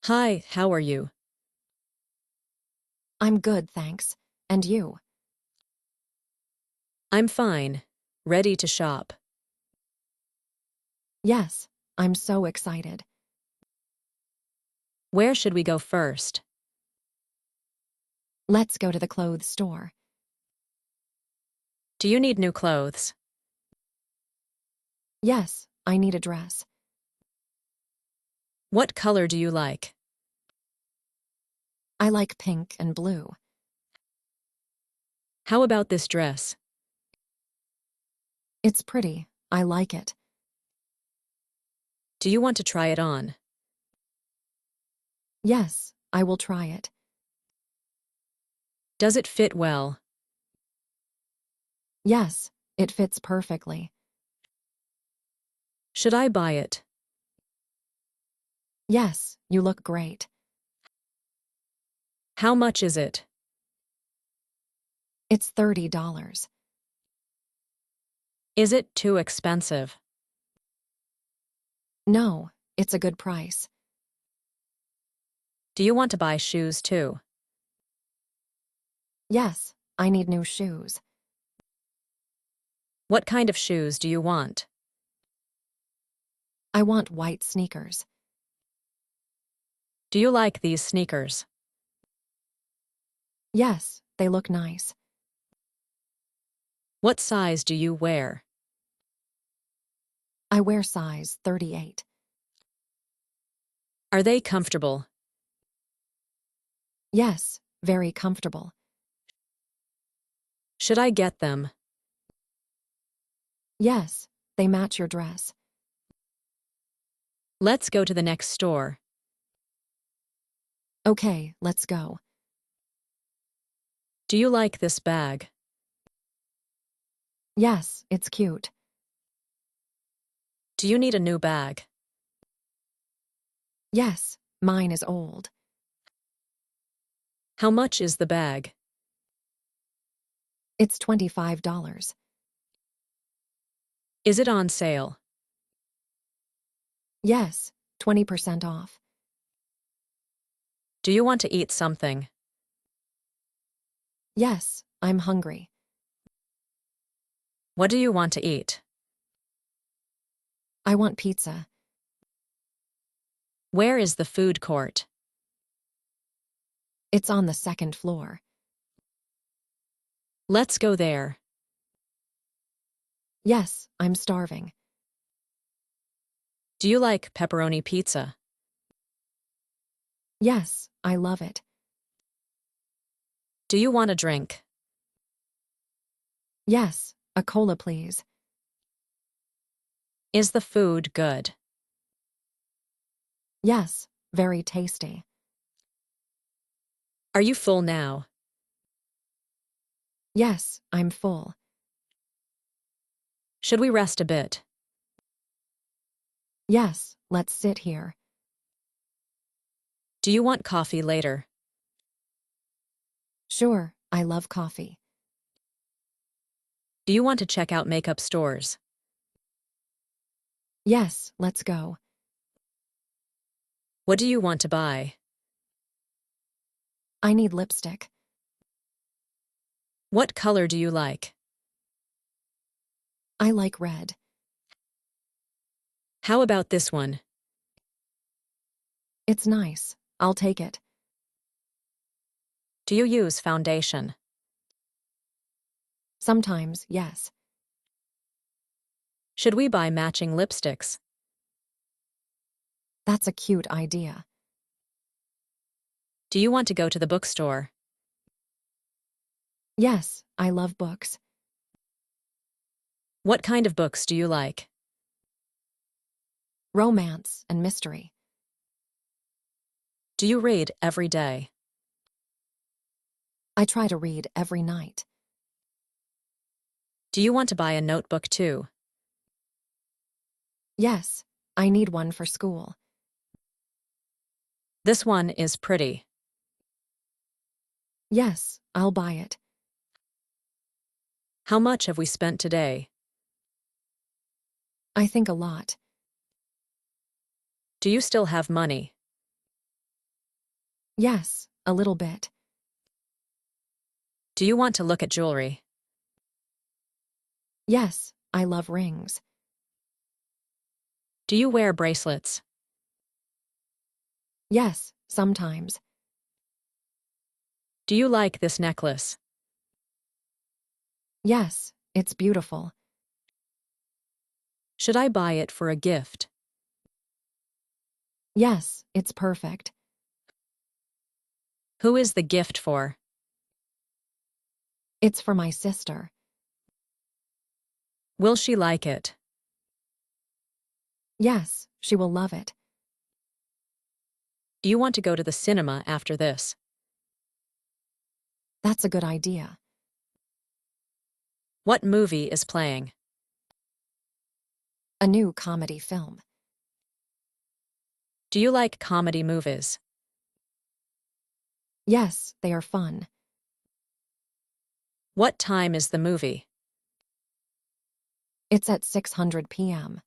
Hi, how are you? I'm good, thanks. And you? I'm fine. Ready to shop. Yes, I'm so excited. Where should we go first? Let's go to the clothes store. Do you need new clothes? Yes, I need a dress. What color do you like? I like pink and blue. How about this dress? It's pretty. I like it. Do you want to try it on? Yes, I will try it. Does it fit well? Yes, it fits perfectly. Should I buy it? Yes, you look great. How much is it? It's $30. Is it too expensive? No, it's a good price. Do you want to buy shoes too? Yes, I need new shoes. What kind of shoes do you want? I want white sneakers. Do you like these sneakers? Yes, they look nice. What size do you wear? I wear size 38. Are they comfortable? Yes, very comfortable. Should I get them? Yes, they match your dress. Let's go to the next store. Okay, let's go. Do you like this bag? Yes, it's cute. Do you need a new bag? Yes, mine is old. How much is the bag? It's $25. Is it on sale? Yes, 20% off. Do you want to eat something? Yes, I'm hungry. What do you want to eat? I want pizza. Where is the food court? It's on the second floor. Let's go there. Yes, I'm starving. Do you like pepperoni pizza? Yes, I love it. Do you want a drink? Yes, a cola please. Is the food good? Yes, very tasty. Are you full now? Yes, I'm full. Should we rest a bit? Yes, let's sit here. Do you want coffee later? Sure, I love coffee. Do you want to check out makeup stores? Yes, let's go. What do you want to buy? I need lipstick. What color do you like? I like red. How about this one? It's nice. I'll take it. Do you use foundation? Sometimes, yes. Should we buy matching lipsticks? That's a cute idea. Do you want to go to the bookstore? Yes, I love books. What kind of books do you like? Romance and mystery. Do you read every day? I try to read every night. Do you want to buy a notebook too? Yes, I need one for school. This one is pretty. Yes, I'll buy it. How much have we spent today? I think a lot. Do you still have money? Yes, a little bit. Do you want to look at jewelry? Yes, I love rings. Do you wear bracelets? Yes, sometimes. Do you like this necklace? Yes, it's beautiful. Should I buy it for a gift? Yes, it's perfect. Who is the gift for? It's for my sister. Will she like it? Yes, she will love it. Do you want to go to the cinema after this? That's a good idea. What movie is playing? A new comedy film. Do you like comedy movies? Yes, they are fun. What time is the movie? It's at 600 p.m.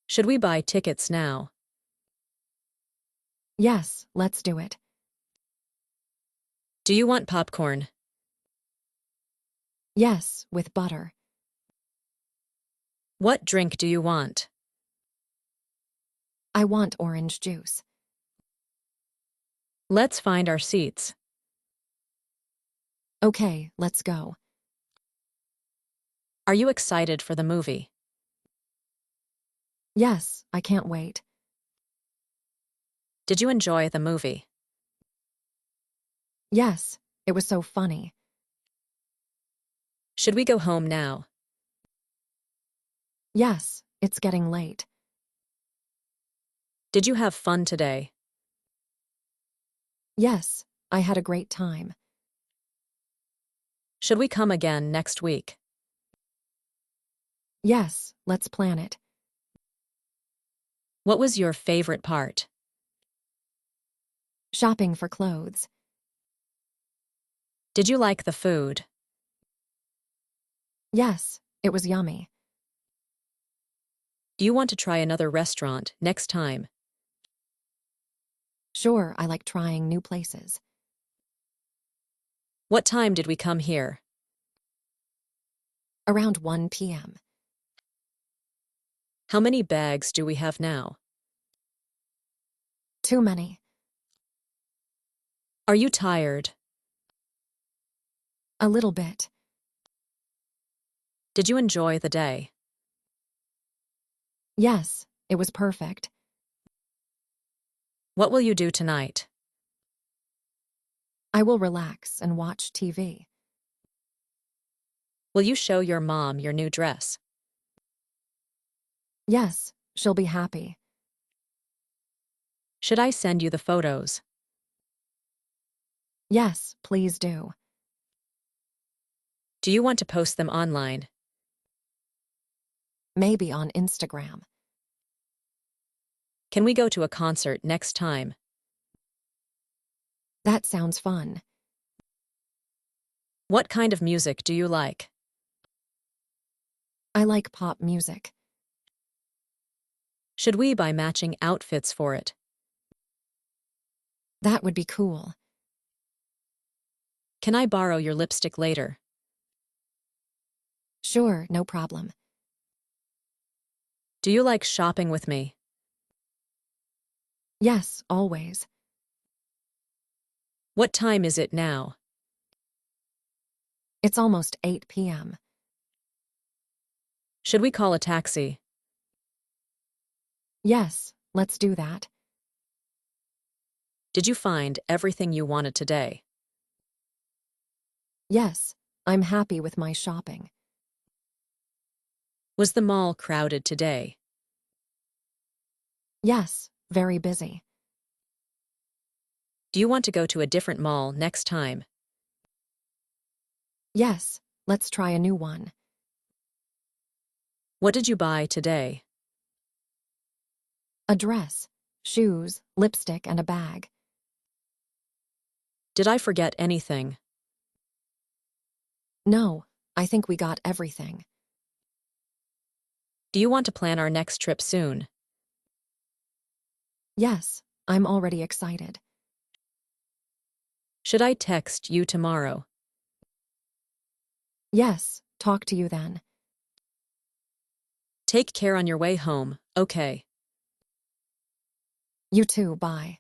Should we buy tickets now? Yes, let's do it. Do you want popcorn? Yes, with butter. What drink do you want? I want orange juice. Let's find our seats. Okay, let's go. Are you excited for the movie? Yes, I can't wait. Did you enjoy the movie? Yes, it was so funny. Should we go home now? Yes, it's getting late. Did you have fun today? Yes, I had a great time. Should we come again next week? Yes, let's plan it. What was your favorite part? Shopping for clothes. Did you like the food? Yes, it was yummy. Do you want to try another restaurant next time? Sure, I like trying new places. What time did we come here? Around 1 p.m. How many bags do we have now? Too many. Are you tired? A little bit. Did you enjoy the day? Yes, it was perfect. What will you do tonight? I will relax and watch TV. Will you show your mom your new dress? Yes, she'll be happy. Should I send you the photos? Yes, please do. Do you want to post them online? Maybe on Instagram. Can we go to a concert next time? That sounds fun. What kind of music do you like? I like pop music. Should we buy matching outfits for it? That would be cool. Can I borrow your lipstick later? Sure, no problem. Do you like shopping with me? Yes, always. What time is it now? It's almost 8 p.m. Should we call a taxi? Yes, let's do that. Did you find everything you wanted today? Yes, I'm happy with my shopping. Was the mall crowded today? Yes, very busy. Do you want to go to a different mall next time? Yes, let's try a new one. What did you buy today? A dress, shoes, lipstick, and a bag. Did I forget anything? No, I think we got everything. Do you want to plan our next trip soon? Yes, I'm already excited. Should I text you tomorrow? Yes, talk to you then. Take care on your way home, okay? You too, bye.